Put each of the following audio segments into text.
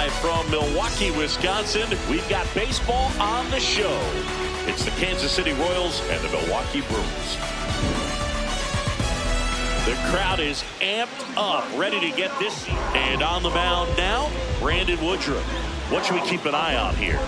Live from Milwaukee, Wisconsin, we've got baseball on the show. It's the Kansas City Royals and the Milwaukee Brewers. The crowd is amped up, ready to get this. And on the mound now, Brandon Woodruff. What should we keep an eye on here?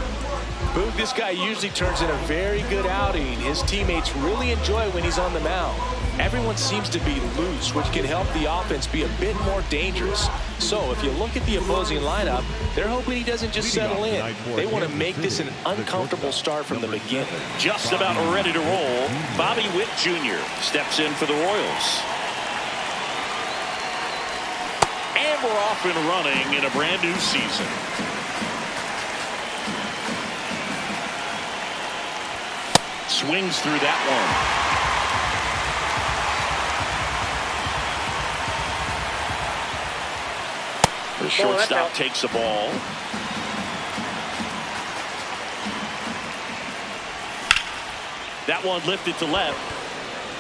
Boog, this guy usually turns in a very good outing. His teammates really enjoy when he's on the mound. Everyone seems to be loose, which can help the offense be a bit more dangerous. So if you look at the opposing lineup, they're hoping he doesn't just settle in. They want to make this an uncomfortable start from the beginning. Just about ready to roll, Bobby Witt Jr. steps in for the Royals. And we're off and running in a brand new season. Swings through that one. The shortstop takes the ball. That one lifted to left.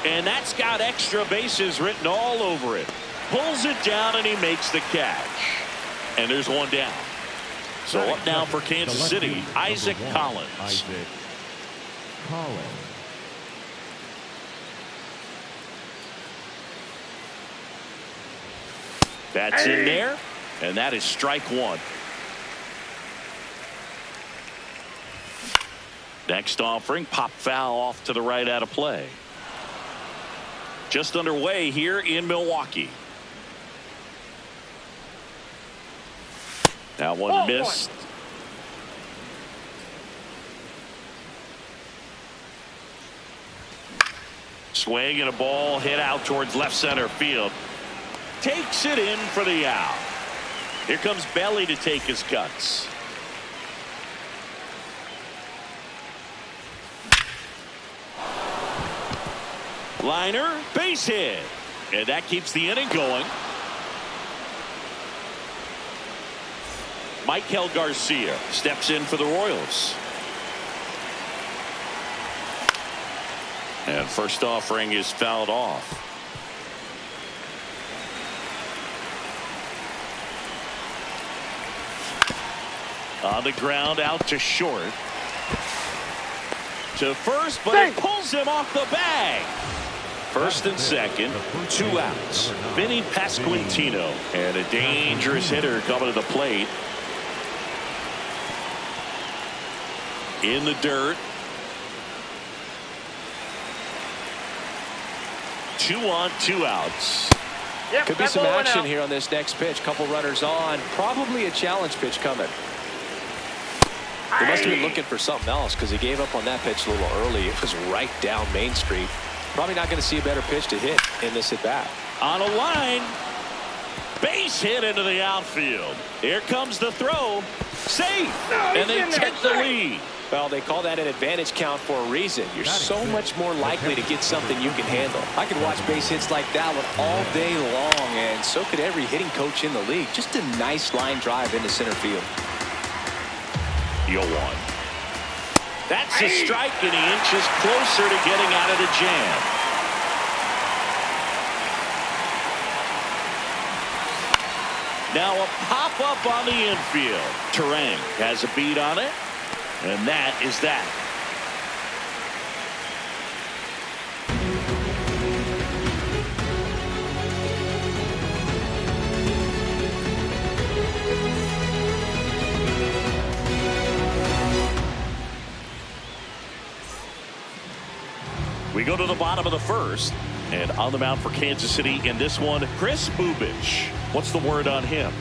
And that's got extra bases written all over it. Pulls it down and he makes the catch. And there's one down. So up now for Kansas City, Isaac Collins. That's in there. And that is strike one. Next offering, pop foul off to the right out of play. Just underway here in Milwaukee. That one missed. Swing and a ball hit out towards left center field. Takes it in for the out. Here comes Belly to take his cuts. Liner, base hit. And that keeps the inning going. Michael Garcia steps in for the Royals. And first offering is fouled off. On the ground, out to short. To first, but it pulls him off the bag. First and second, 2 outs. Vinny Pasquantino. And a dangerous hitter coming to the plate. In the dirt. 2 on, 2 outs. Yep, could be some action here on this next pitch. Couple runners on. Probably a challenge pitch coming. He must have been looking for something else because he gave up on that pitch a little early. It was right down Main Street. Probably not going to see a better pitch to hit in this at bat. On a line. Base hit into the outfield. Here comes the throw. Safe. And they take the lead. Well, they call that an advantage count for a reason. You're so much more likely to get something you can handle. I could watch base hits like that one all day long, and so could every hitting coach in the league. Just a nice line drive into center field. 0-1. That's a strike, and he inches closer to getting out of the jam. Now a pop-up on the infield. Terang has a beat on it, and that is that. We go to the bottom of the first, and on the mound for Kansas City in this one, Chris Bubich. What's the word on him?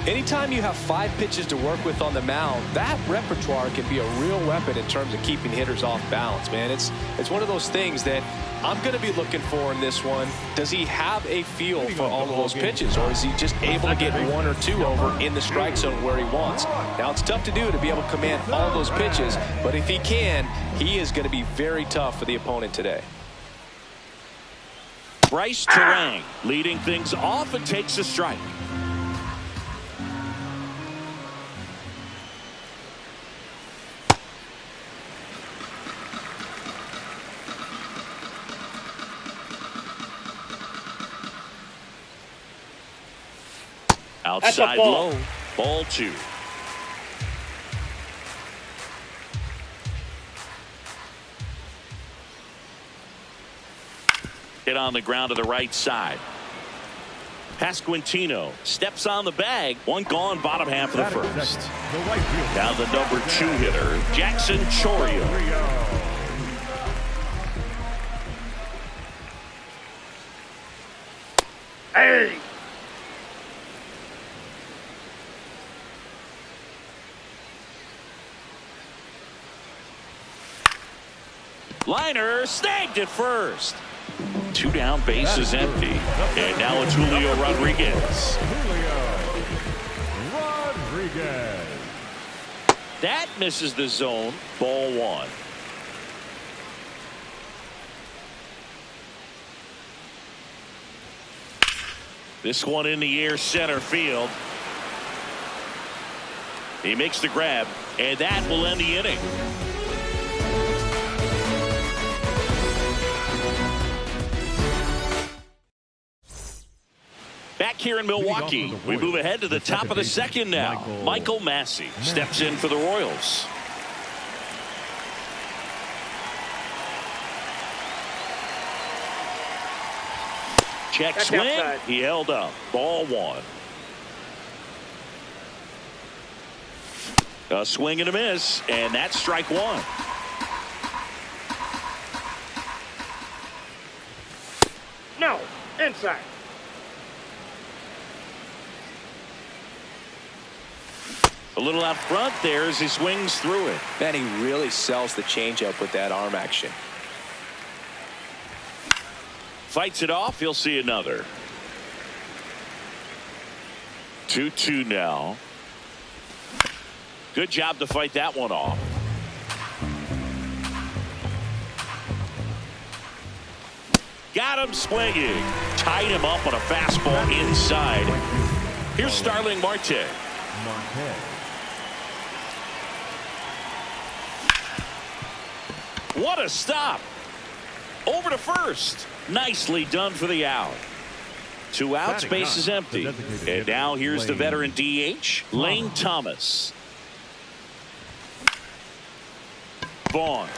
Anytime you have 5 pitches to work with on the mound, that repertoire can be a real weapon in terms of keeping hitters off balance, man. It's one of those things that I'm going to be looking for in this one. Does he have a feel for all of those pitches, or is he just able to get 1 or 2 over in the strike zone where he wants? Now, it's tough to do to be able to command all those pitches, but if he can, he is going to be very tough for the opponent today. Bryce Terang leading things off and takes a strike. Outside low, ball 2. hit on the ground to the right side. Pasquantino steps on the bag. One gone, bottom half of the first. Now the number 2 hitter, Jackson Chourio. Hey! Liner snagged at first. 2 down, bases empty. And now it's Julio Rodriguez. That misses the zone. Ball 1. This one in the air, center field. He makes the grab, and that will end the inning. Back here in Milwaukee, we move ahead to the top of the second now. Michael Massey steps in for the Royals. Check swing. He held up. Ball 1. A swing and a miss, and that's strike 1. No, inside. A little out front there as he swings through it. Man, he really sells the changeup with that arm action. Fights it off. He'll see another. 2-2 now. Good job to fight that one off. Got him swinging. Tied him up on a fastball inside. Here's Starling Marte. What a stop. Over to first. Nicely done for the out. 2 outs, base is empty. And now here's the veteran DH, Lane Thomas. Vaughn.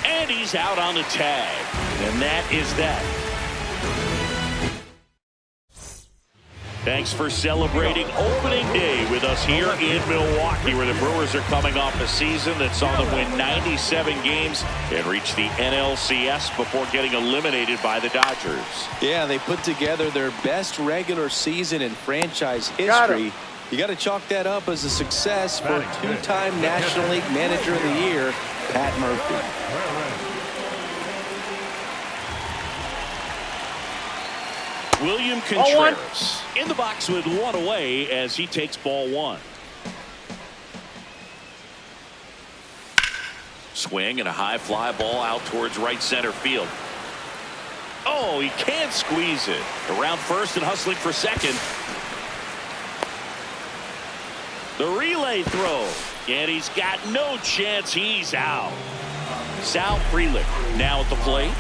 And he's out on the tag. And that is that. Thanks for celebrating opening day with us here in Milwaukee, where the Brewers are coming off a season that saw them win 97 games and reach the NLCS before getting eliminated by the Dodgers. Yeah, they put together their best regular season in franchise history. You got to chalk that up as a success for 2-time National League Manager of the Year, Pat Murphy. William Contreras in the box with 1 away as he takes ball 1. Swing and a high fly ball out towards right center field. Oh, he can't squeeze it. Around first and hustling for second. The relay throw. And he's got no chance. He's out. Sal Frelick now at the plate.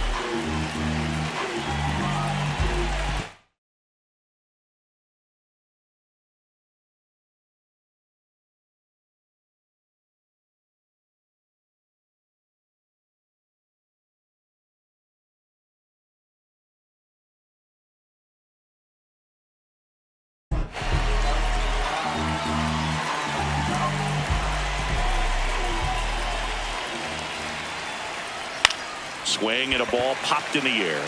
Swing and a ball popped in the air.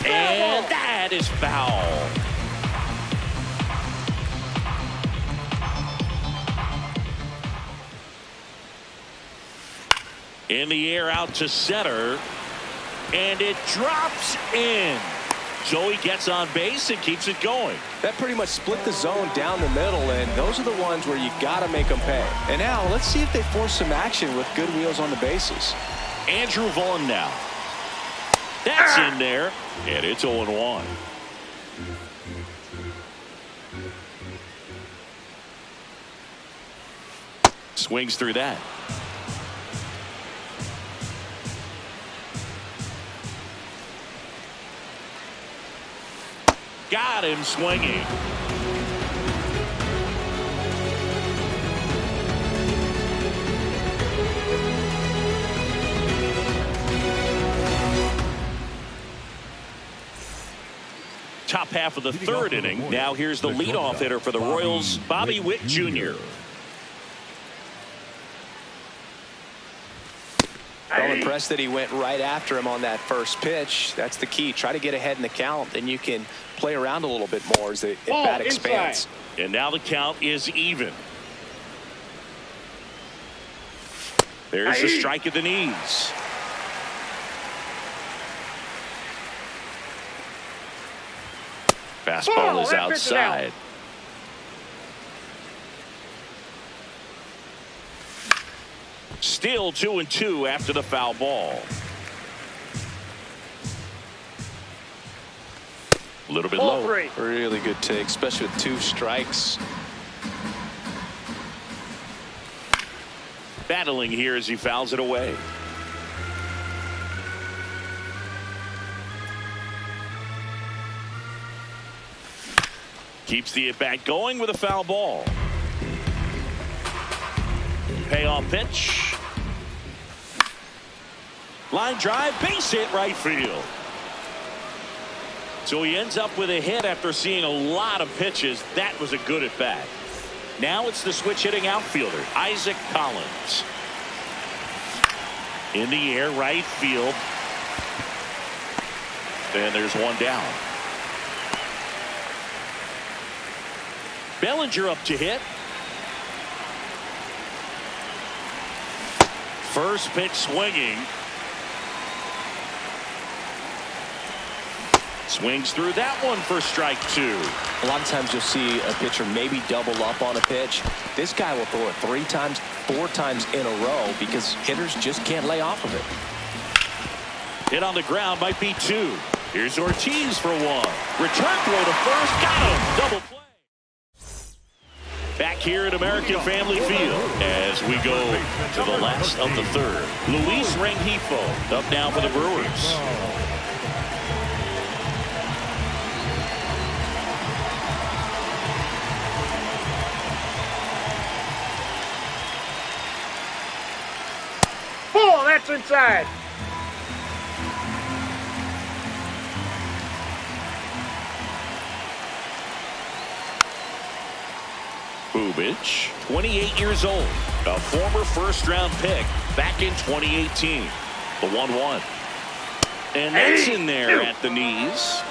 And that is foul. In the air out to center. And it drops in. Joey gets on base and keeps it going. That pretty much split the zone down the middle, and those are the ones where you got to make them pay. And now let's see if they force some action with good wheels on the bases. Andrew Vaughn now. That's in there, and it's 0-1. Swings through that. Got him swinging. top half of the third inning. Now here's the leadoff hitter for the Royals, Bobby Witt Jr. I'm impressed that he went right after him on that first pitch. That's the key. Try to get ahead in the count, then you can play around a little bit more as the at-bat expands. And now the count is even. There's the strike at the knees. Fastball is outside. Still 2-2 after the foul ball. A little bit low. Really good take, especially with 2 strikes. Battling here as he fouls it away. Keeps the at-bat going with a foul ball. Payoff pitch. Line drive, base hit right field. So he ends up with a hit after seeing a lot of pitches. That was a good at bat. Now it's the switch hitting outfielder, Isaac Collins. In the air, right field. And there's one down. Bellinger up to hit. First pitch swinging. Swings through that one for strike 2. A lot of times you'll see a pitcher maybe double up on a pitch. This guy will throw it 3 times, 4 times in a row because hitters just can't lay off of it. Hit on the ground might be 2. Here's Ortiz for 1. Return throw to first. Got him. Double play. Back here at American Family Field as we go to the last of the third. Luis Rengifo up now for the Brewers. Oh, that's inside. Bubich, 28 years old, a former first-round pick back in 2018. The 1-1. And that's in there at the knees.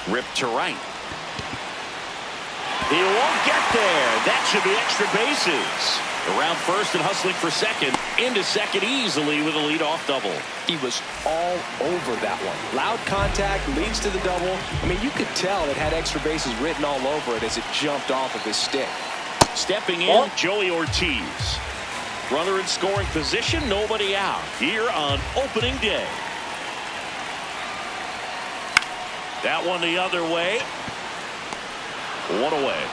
Ripped to right. He won't get there. That should be extra bases. Around first and hustling for second. Into second easily with a leadoff double. He was all over that one. Loud contact leads to the double. I mean, you could tell it had extra bases written all over it as it jumped off of his stick. Stepping in, Joey Ortiz. Runner in scoring position, nobody out here on opening day. That one the other way. 1 away.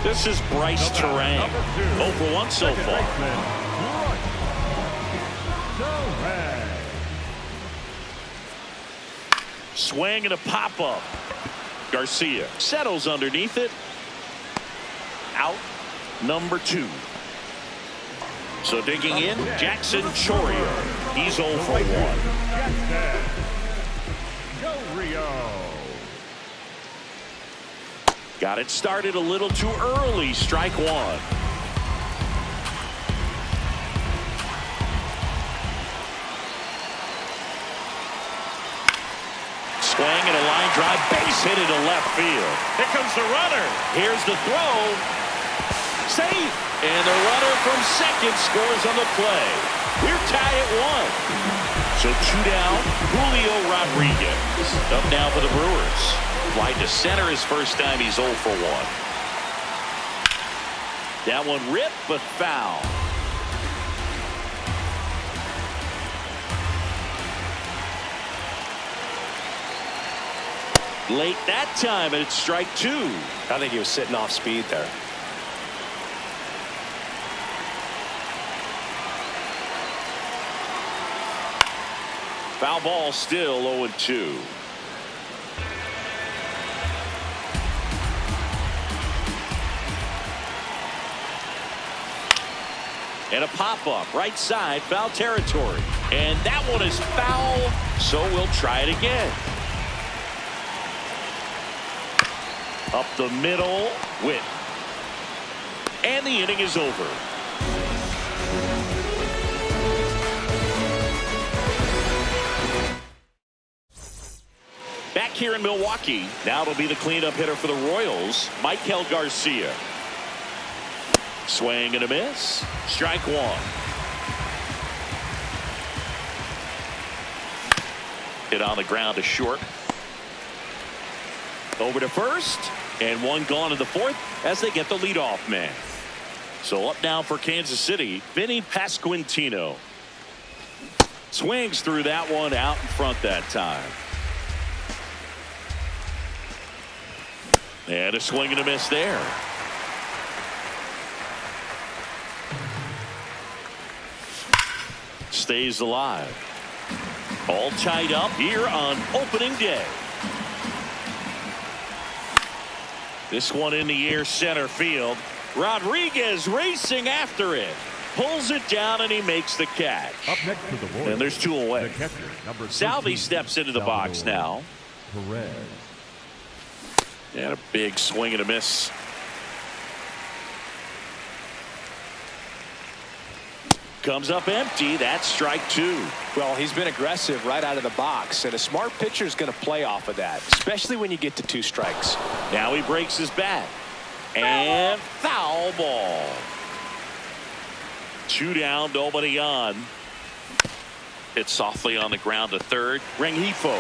This is Bryce Terang. 0 for 1 so far. Swing and a pop-up. Garcia settles underneath it. Out number 2. So digging in, Jackson Choria. He's 0 for 1. Got it started a little too early. Strike 1. Swing and a line drive, base hit into left field. Here comes the runner. Here's the throw. Safe. And the runner from second scores on the play. We're tied at 1. So 2 down. Julio Rodriguez up now for the Brewers. Fly to center his first time. He's 0 for 1. That one ripped but foul. Late that time, and it's strike 2. I think he was sitting off speed there. Foul ball, still 0-2. And a pop-up right side, foul territory. And that one is foul, so we'll try it again. Up the middle, Witt. And the inning is over. Back here in Milwaukee, now it'll be the cleanup hitter for the Royals, Michael Garcia. Swing and a miss. Strike one. Hit on the ground to short. Over to first. And one gone in the fourth as they get the leadoff man. So up now for Kansas City, Vinny Pasquantino. Swings through that one out in front that time. And a swing and a miss there. Stays alive. All tied up here on opening day. This one in the air, center field. Rodriguez racing after it. Pulls it down and he makes the catch. Up next to the Royals, and there's two away. the catcher, number Salvi 13, steps into the box now. Perez. And a big swing and a miss. Comes up empty. That's strike two. Well, he's been aggressive right out of the box, and a smart pitcher is going to play off of that, especially when you get to 2 strikes. Now he breaks his bat. And foul ball. 2 down, nobody on. Hit softly on the ground to third. Rengifo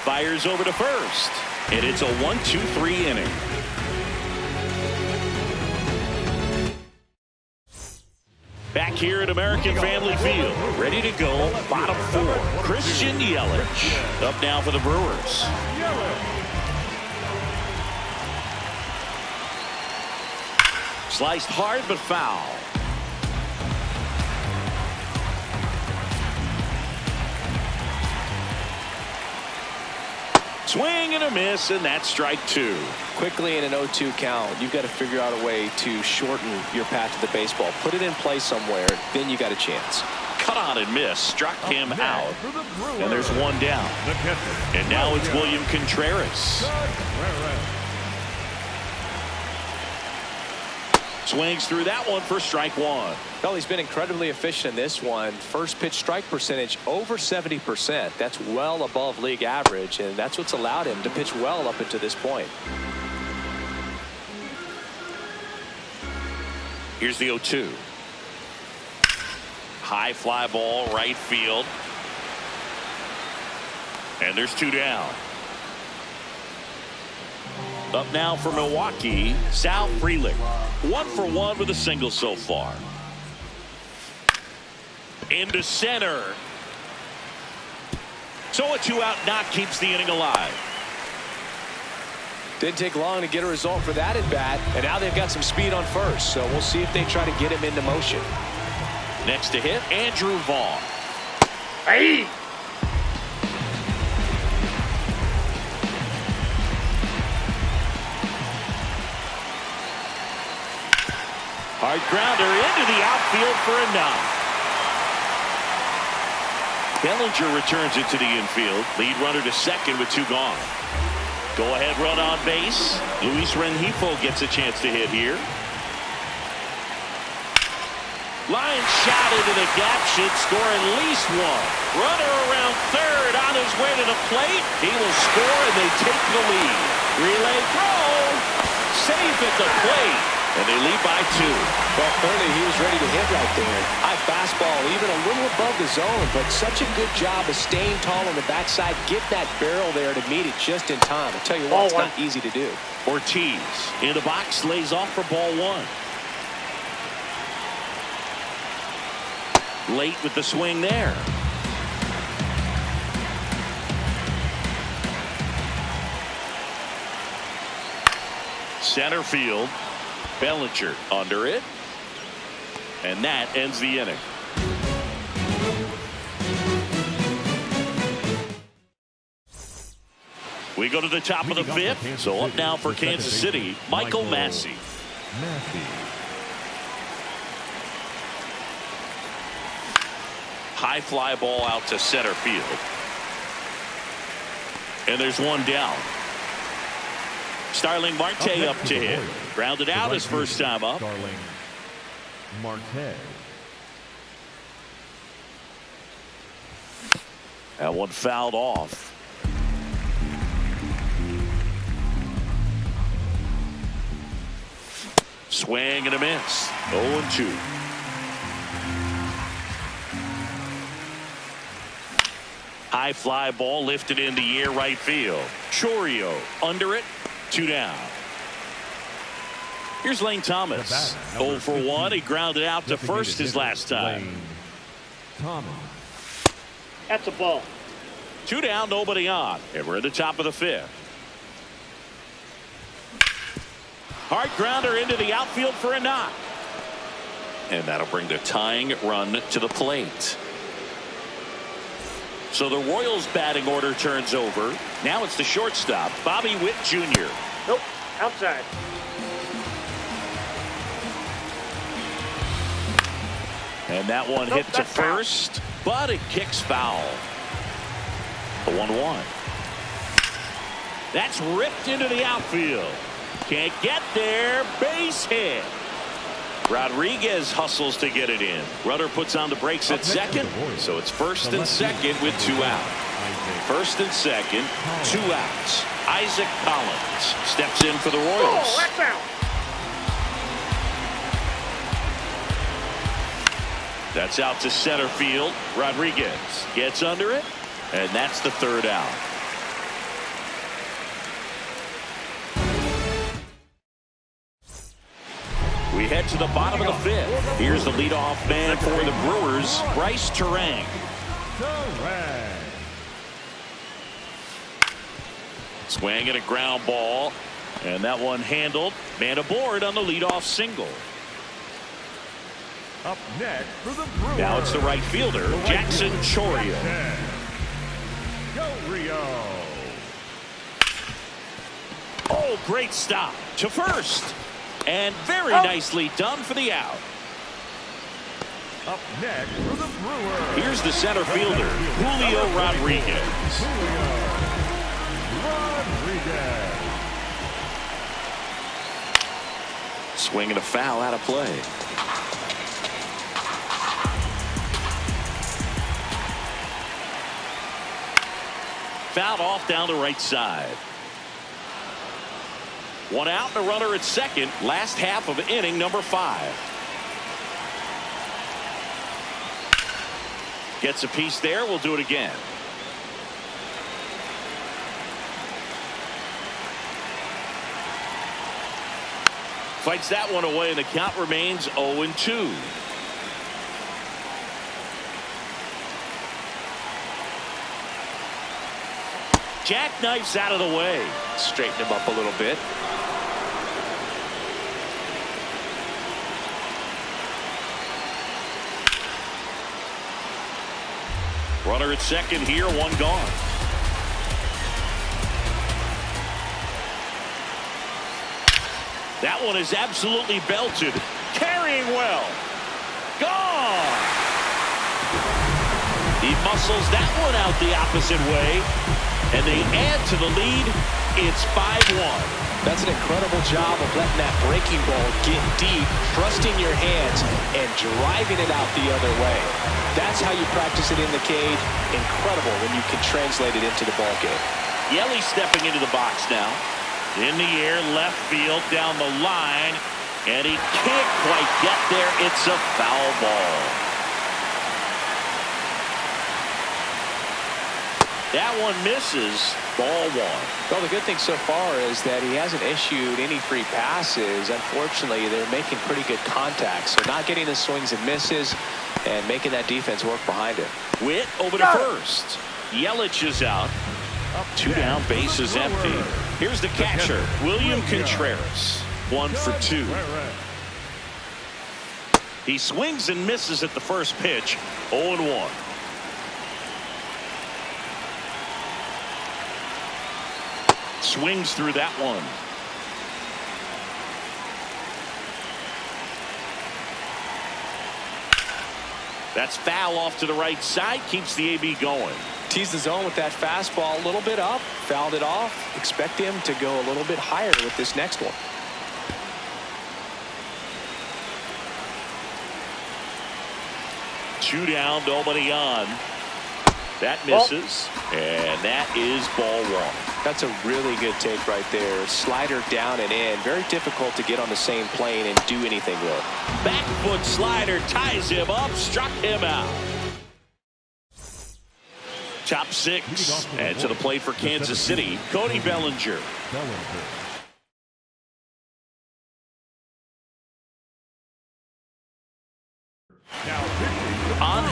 fires over to first. And it's a 1-2-3 inning. Back here at American Family Field, ready to go, bottom 4. Christian Yelich up now for the Brewers. Sliced hard but foul. Swing and a miss, and that's strike 2. Quickly in an 0-2 count, you've got to figure out a way to shorten your path to the baseball. Put it in play somewhere, then you got a chance. Cut on and miss, struck him out. And there's one down. And now it's William Contreras. Swings through that one for strike 1. Well, he's been incredibly efficient in this one. First pitch strike percentage over 70%. That's well above league average, and that's what's allowed him to pitch well up until this point. Here's the 0-2. High fly ball, right field. And there's 2 down. Up now for Milwaukee, Sal Frelick. 1 for 1 with a single so far. Into center. So a 2-out knock keeps the inning alive. Didn't take long to get a result for that at bat, and now they've got some speed on first, so we'll see if they try to get him into motion. Next to hit, Andrew Vaughn. Hey! Hard grounder into the outfield for a knock. Bellinger returns it to the infield. Lead runner to second with 2 gone. Go ahead run on base. Luis Rengifo gets a chance to hit here. Line shot into the gap should score at least 1. Runner around third on his way to the plate. He will score and they take the lead. Relay throw. Safe at the plate. And they lead by 2. Well, clearly he was ready to hit right there. High fastball, even a little above the zone, but such a good job of staying tall on the backside. Get that barrel there to meet it just in time. I tell you what, it's not easy to do. Ortiz in the box, lays off for ball 1. Late with the swing there. Center field. Bellinger under it. And that ends the inning. We go to the top of the 5th. So up now for Kansas City, Michael Massey. High fly ball out to center field. And there's one down. Starling Marte up to hit. Grounded out his first time up. Starling Marte. That one fouled off. Swing and a miss. 0-2. High fly ball lifted in the air right field. Chourio under it. 2 down. Here's Lane Thomas. 0 for 1. He grounded out to first his last time. Lane Thomas. That's a ball. 2 down, nobody on. And we're at the top of the 5th. Hard grounder into the outfield for a knock. And that'll bring the tying run to the plate. So the Royals batting order turns over. Now it's the shortstop, Bobby Witt Jr. Nope. Outside. And that one hit to first, but it kicks foul. The 1-1. That's ripped into the outfield. Can't get there. Base hit. Rodriguez hustles to get it in. Rudder puts on the brakes at second. So it's first and second with 2 out. First and second, 2 outs. Isaac Collins steps in for the Royals. Oh, that's out. That's out to center field. Rodriguez gets under it, and that's the 3rd out. We head to the bottom of the 5th. Here's the leadoff man for the Brewers, Bryce Turang. Swing and a ground ball, and that one handled. Man aboard on the leadoff single. Up next for the Brewers. Now it's the right fielder, Jackson Chourio. Go Rio. Oh, great stop to first. And very nicely done for the out. Up next for the Brewers. Here's the center fielder, Julio Rodriguez. Julio Rodriguez. Swing and a foul out of play. Fouled off down the right side. 1 out and a runner at second. Last half of inning number 5. Gets a piece there. We'll do it again. Fights that one away, and the count remains 0-2. Jackknifes out of the way. Straighten him up a little bit. Runner at second here, 1 gone. That one is absolutely belted. Carrying well. Gone. He muscles that one out the opposite way. And they add to the lead. It's 5-1. That's an incredible job of letting that breaking ball get deep, trusting your hands, and driving it out the other way. That's how you practice it in the cage. Incredible when you can translate it into the ball game. Yelly stepping into the box now. In the air, left field, down the line, and he can't quite get there. It's a foul ball. That one misses. Ball 1. Well, the good thing so far is that he hasn't issued any free passes. Unfortunately, they're making pretty good contact, so not getting the swings and misses and making that defense work behind it. Witt over to first. Yelich is out. 2 down, base is empty. Here's the catcher, William Contreras. 1 for 2. He swings and misses at the first pitch. 0-1. Swings through that one. That's foul off to the right side. Keeps the AB going. Tease the zone with that fastball a little bit up. Fouled it off. Expect him to go a little bit higher with this next one. Two down, nobody on. That misses, and that is ball one. That's a really good take right there. Slider down and in. Very difficult to get on the same plane and do anything with. Back foot slider ties him up, struck him out. Top six, and to the plate for Kansas City, Cody Bellinger.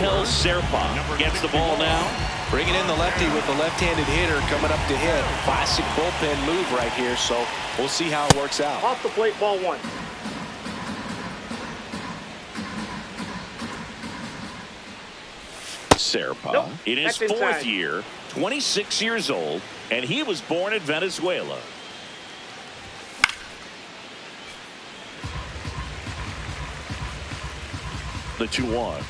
Angel Serpa gets the ball now. Bringing in the lefty with the left-handed hitter coming up to hit. Classic bullpen move right here, so we'll see how it works out. Off the plate, ball one. Serpa in his fourth year, 26 years old, and he was born in Venezuela. The 2-1.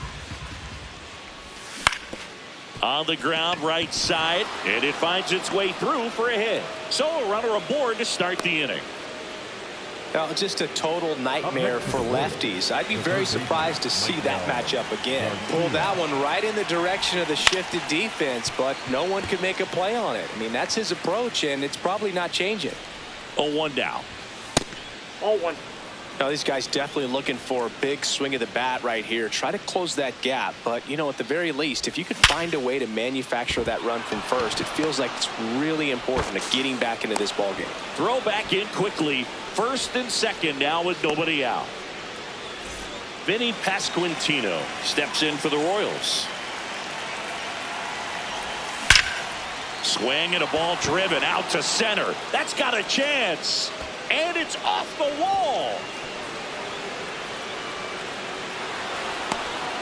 On the ground, right side, and it finds its way through for a hit. So a runner aboard to start the inning. Now, just a total nightmare for lefties. I'd be very surprised to see that matchup again. Pulled that one right in the direction of the shifted defense, but no one could make a play on it. I mean, that's his approach, and it's probably not changing. 0-1 down. 0-1. Now, these guys definitely looking for a big swing of the bat right here. Try to close that gap. But, you know, at the very least, if you could find a way to manufacture that run from first, it feels like it's really important to getting back into this ballgame. Throw back in quickly. First and second now with nobody out. Vinny Pasquantino steps in for the Royals. Swing and a ball driven out to center. That's got a chance. And it's off the wall.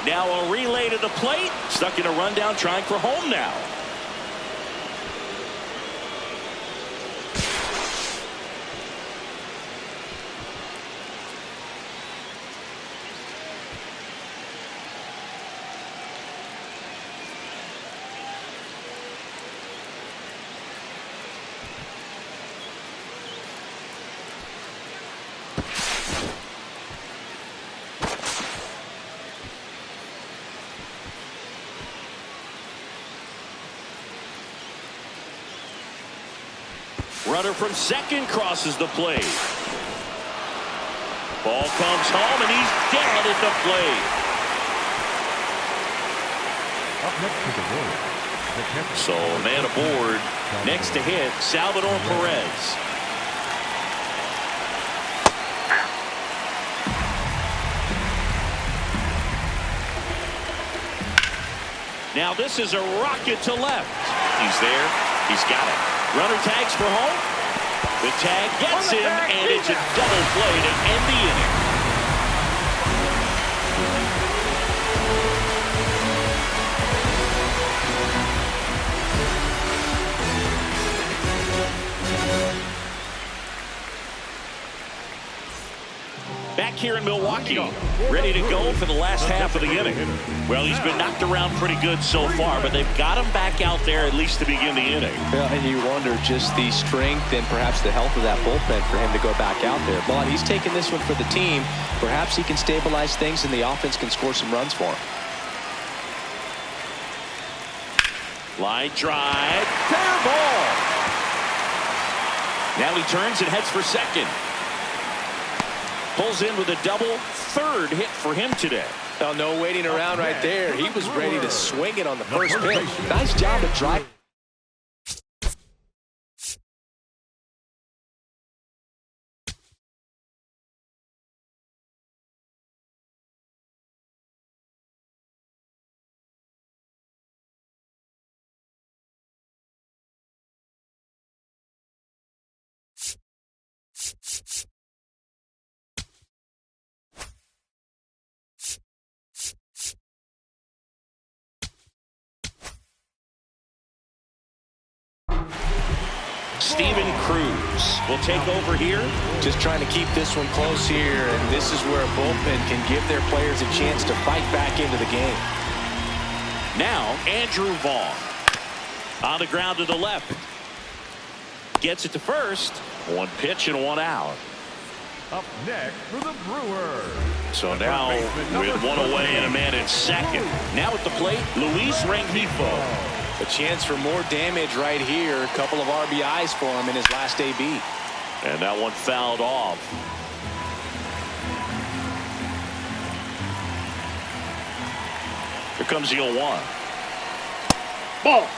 Now a relay to the plate. Stuck in a rundown, trying for home now. Runner from second crosses the plate. Ball comes home and he's dead at the plate. Up next to the Royals. So man aboard. Next to hit, Salvador Perez. Now this is a rocket to left. He's there. He's got it. Runner tags for home. The tag gets him, and it's a double play to end the inning. Back here in Milwaukee, ready to go for the last half of the inning. Well, he's been knocked around pretty good so far, but they've got him back out there at least to begin the inning. Well, and you wonder just the strength and perhaps the health of that bullpen for him to go back out there. But he's taking this one for the team. Perhaps he can stabilize things and the offense can score some runs for him. Line drive, fair ball. Now he turns and heads for second. Pulls in with a double, third hit for him today. Now, no waiting around right there. He was ready to swing it on the first pitch. Nice job to drive. Steven Cruz will take over here. Just trying to keep this one close here, and this is where a bullpen can give their players a chance to fight back into the game. Now Andrew Vaughn on the ground to the left. Gets it to first. One pitch and one out. Up next for the Brewers. So now with one away and a man at second. Now at the plate, Luis Rengifo. A chance for more damage right here. A couple of RBIs for him in his last AB. And that one fouled off. Here comes the 0-1. Ball.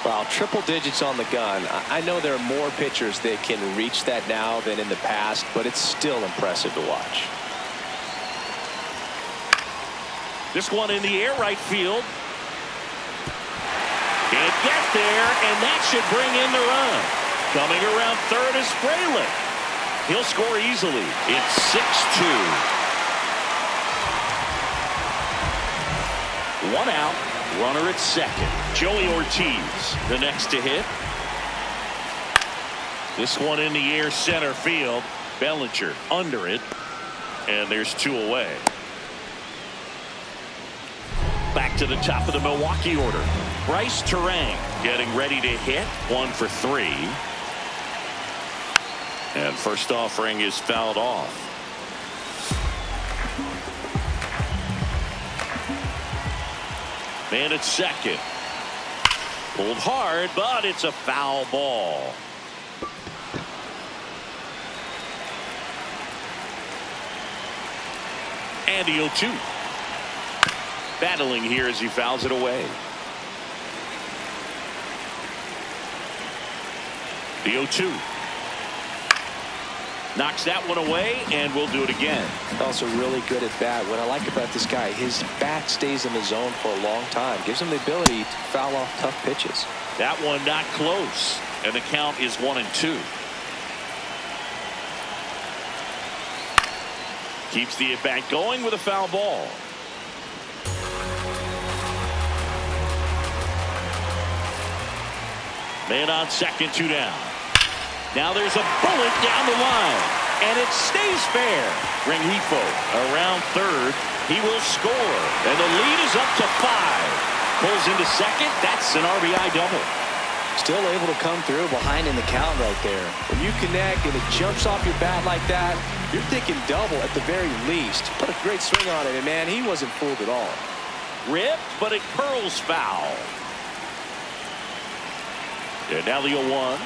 Wow, triple digits on the gun. I know there are more pitchers that can reach that now than in the past, but it's still impressive to watch. This one in the air, right field. Can't get there, and that should bring in the run. Coming around third is Fraley. He'll score easily. It's 6-2. One out. Runner at second. Joey Ortiz, the next to hit. This one in the air, center field. Bellinger under it. And there's two away. Back to the top of the Milwaukee order. Bryce Terang getting ready to hit. 1 for 3. And first offering is fouled off. Man at second. Pulled hard, but it's a foul ball. And the 0-2. Battling here as he fouls it away. The 0-2. Knocks that one away, and we'll do it again. Also really good at bat. What I like about this guy, his bat stays in the zone for a long time. Gives him the ability to foul off tough pitches. That one not close, and the count is 1-2. Keeps the at-bat going with a foul ball. Man on second, 2 down. Now there's a bullet down the line, and it stays fair. Rengifo around third. He will score, and the lead is up to 5. Pulls into second. That's an RBI double. Still able to come through behind in the count right there. When you connect and it jumps off your bat like that, you're thinking double at the very least. Put a great swing on it, and man, he wasn't fooled at all. Ripped, but it curls foul. And now the 0-1.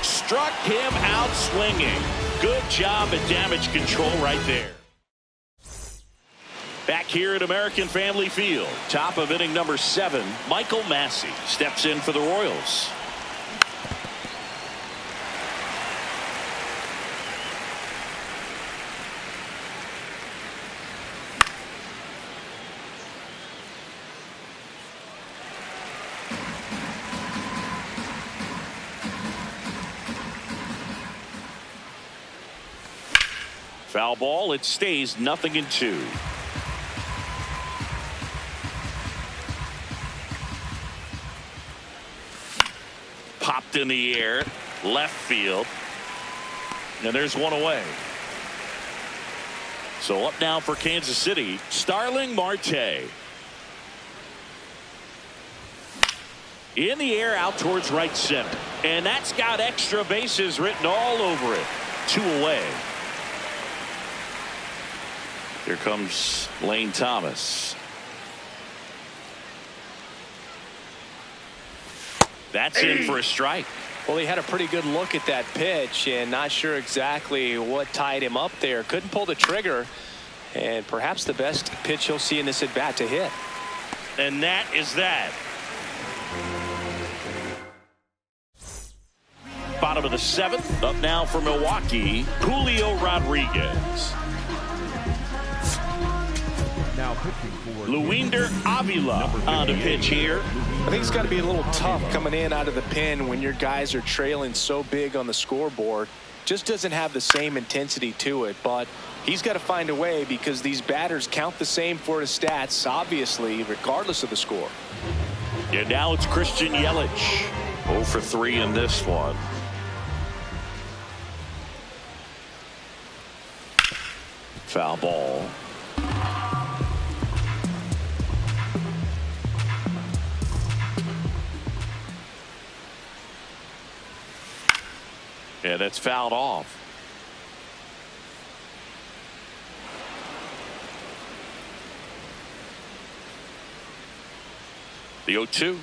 Struck him out swinging. Good job at damage control right there. Back here at American Family Field, top of inning number 7, Michael Massey steps in for the Royals. Foul ball. It stays 0-2. Popped in the air, left field, and there's one away. So up now for Kansas City, Starling Marte. In the air, out towards right center, and that's got extra bases written all over it. 2 away. Here comes Lane Thomas. That's in for a strike. Well, he had a pretty good look at that pitch and not sure exactly what tied him up there. Couldn't pull the trigger, and perhaps the best pitch he'll see in this at bat to hit. And that is that. bottom of the 7th. Up now for Milwaukee, Julio Rodriguez. Now pitching for Luinder Avila on the pitch here. I think it's got to be a little tough coming in out of the pen when your guys are trailing so big on the scoreboard. Just doesn't have the same intensity to it, but he's got to find a way because these batters count the same for his stats, obviously, regardless of the score. And now it's Christian Yelich. 0 for 3 in this one. Foul ball. And it's fouled off. The 0-2.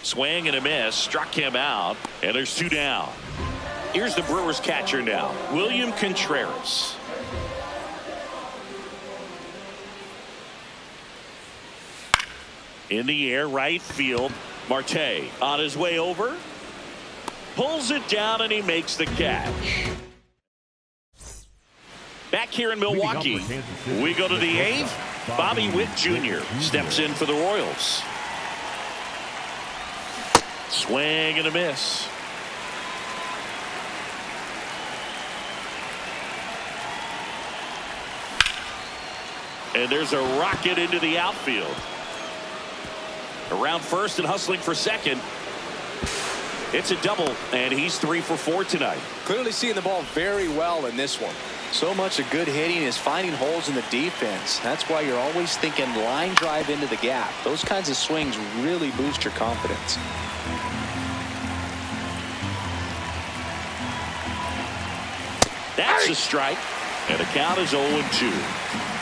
Swing and a miss. Struck him out. And there's 2 down. Here's the Brewers catcher now, William Contreras. In the air, right field. Marte on his way over. Pulls it down and he makes the catch. Back here in Milwaukee, we go to the 8th. Bobby Witt Jr. steps in for the Royals. Swing and a miss. And there's a rocket into the outfield. Around first and hustling for second. It's a double, and he's 3 for 4 tonight. Clearly seeing the ball very well in this one. So much of good hitting is finding holes in the defense. That's why you're always thinking line drive into the gap. Those kinds of swings really boost your confidence. That's a strike, and the count is 0-2.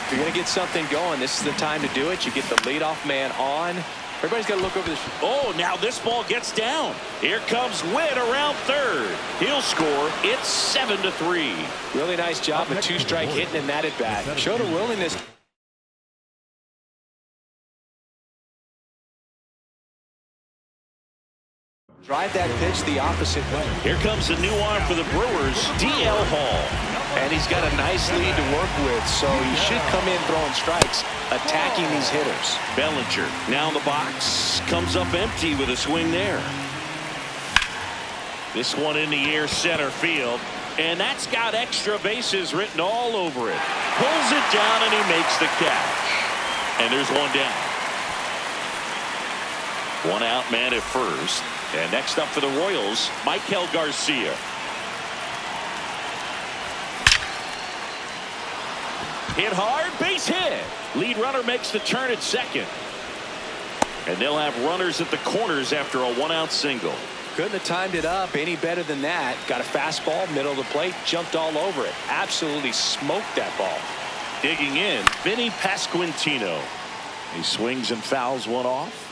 If you're going to get something going, this is the time to do it. You get the leadoff man on. Everybody's got to look over this. Oh, now this ball gets down. Here comes Witt around third. He'll score. It's 7-3. Really nice job, a 2-strike hitting in that at bat. Showed a willingness. Drive that pitch the opposite way. Here comes the new arm for the Brewers, D.L. Hall. And he's got a nice lead to work with, so he should come in throwing strikes, attacking these hitters. Bellinger now in the box, comes up empty with a swing there. This one in the air, center field, and that's got extra bases written all over it. Pulls it down and he makes the catch. And there's 1 down. 1 out, man at first. And next up for the Royals, Michael Garcia. Hit hard, base hit. Lead runner makes the turn at second. And they'll have runners at the corners after a 1-out single. Couldn't have timed it up any better than that. Got a fastball, middle of the plate, jumped all over it. Absolutely smoked that ball. Digging in, Vinny Pasquantino. He swings and fouls one off.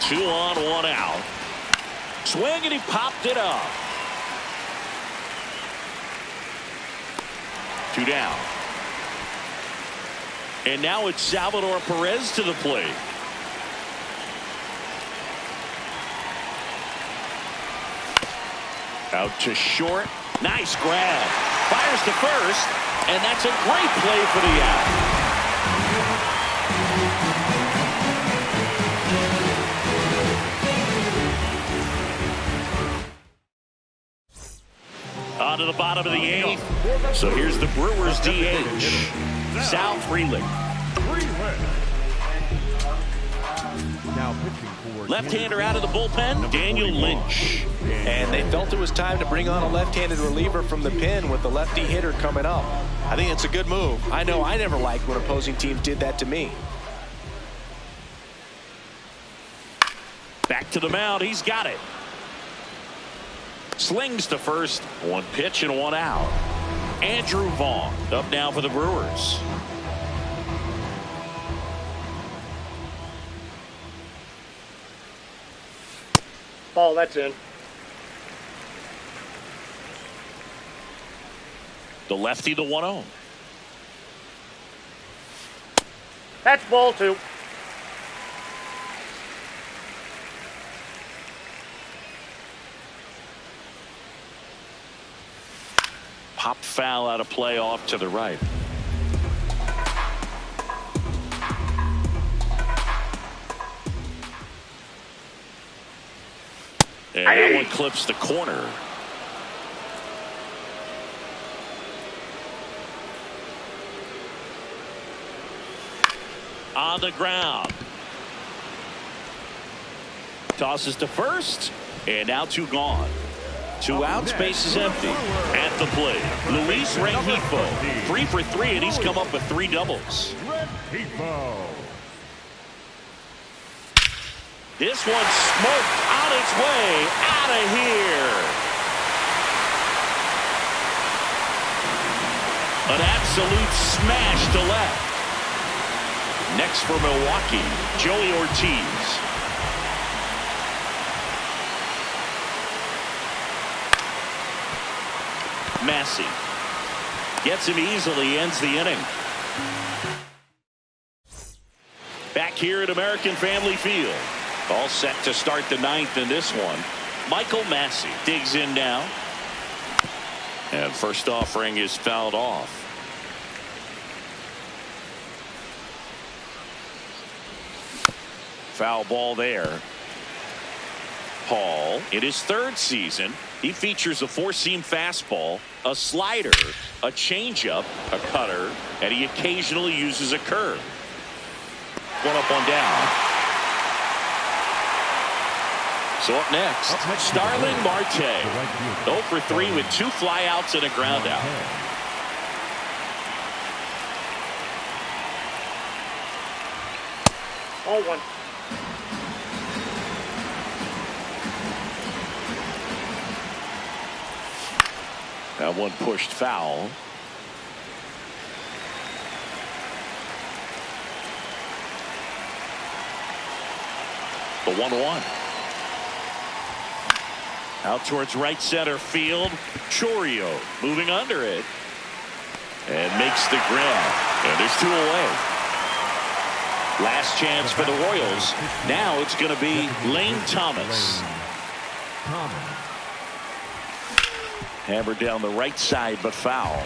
2 on, 1 out. Swing and he popped it up. 2 down. And now it's Salvador Perez to the plate. Out to short. Nice grab. Fires to first. And that's a great play for the out. On to the bottom of the 8th. So here's the Brewers DH, Sal Frelick. Now pitching for Left-hander out of the bullpen, Daniel Lynch. And they felt it was time to bring on a left-handed reliever from the pen with the lefty hitter coming up. I think it's a good move. I know I never liked when opposing teams did that to me. Back to the mound, he's got it. Slings to first. 1 pitch and 1 out. Andrew Vaughn up now for the Brewers. Ball, that's in. The lefty, the 1-0. That's ball 2. Pop foul out of play off to the right. And that one clips the corner. On the ground. Tosses to first. And now 2 gone. 2 outs, base is empty. At the plate, Luis Rengifo, 3 for 3, and he's come up with 3 doubles. This one smoked on its way out of here. An absolute smash to left. Next for Milwaukee, Joey Ortiz. Massey gets him easily, ends the inning. Back here at American Family Field. All set to start the 9th in this one. Michael Massey digs in now. And first offering is fouled off. Foul ball there. Hall, in his 3rd season, he features a 4-seam fastball, a slider, a changeup, a cutter, and he occasionally uses a curve. 1 up, 1 down. So up next, Starling Marte. 0 for 3 with 2 flyouts and a ground out. All 1. That one pushed foul. The 1-1. Out towards right center field. Chourio moving under it. And makes the grab. And there's 2 away. Last chance for the Royals. Now it's going to be Lane Thomas. Hammered down the right side, but foul.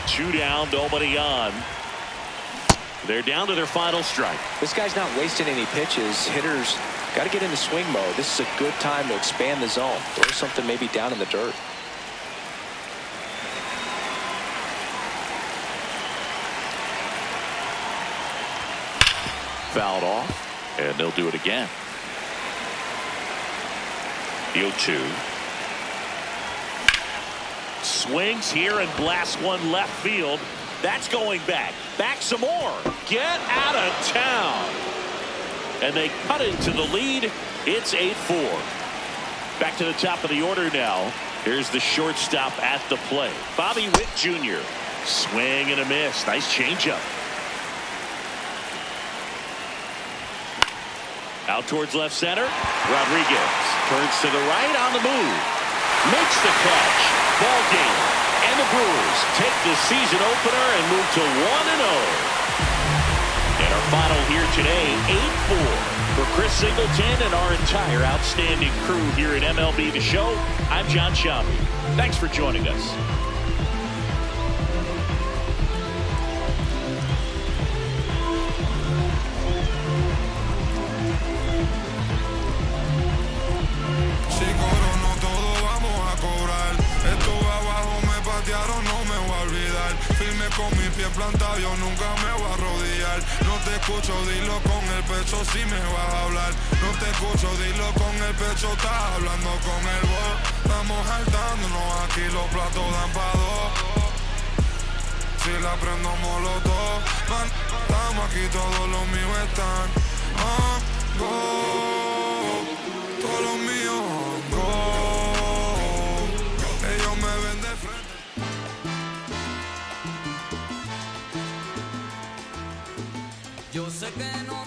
2 down, nobody on. They're down to their final strike. This guy's not wasting any pitches. Hitters got to get into swing mode. This is a good time to expand the zone. Throw something maybe down in the dirt. Fouled off, and they'll do it again. The 0-2. Swings here and blasts one left field. That's going back. Back some more. Get out of town. And they cut into the lead. It's 8-4. Back to the top of the order now. Here's the shortstop at the plate. Bobby Witt Jr. Swing and a miss. Nice changeup. Out towards left center. Rodriguez turns to the right on the move. Makes the catch. Ball game. And the Brewers take the season opener and move to 1-0. And our final here today, 8-4. For Chris Singleton and our entire outstanding crew here at MLB The Show, I'm John Shambi. Thanks for joining us. No me voy a olvidar, firme con mi pie plantado, yo nunca me voy a arrodillar. No te escucho, dilo con el pecho si me vas a hablar. No te escucho, dilo con el pecho, estás hablando con el voz. Estamos saltándonos aquí, los platos dan pa' 2. Si la prendo molotov, man, estamos aquí, todos los míos están on go. Todos los míos on go. Ellos me ven de frente. Yo sé que no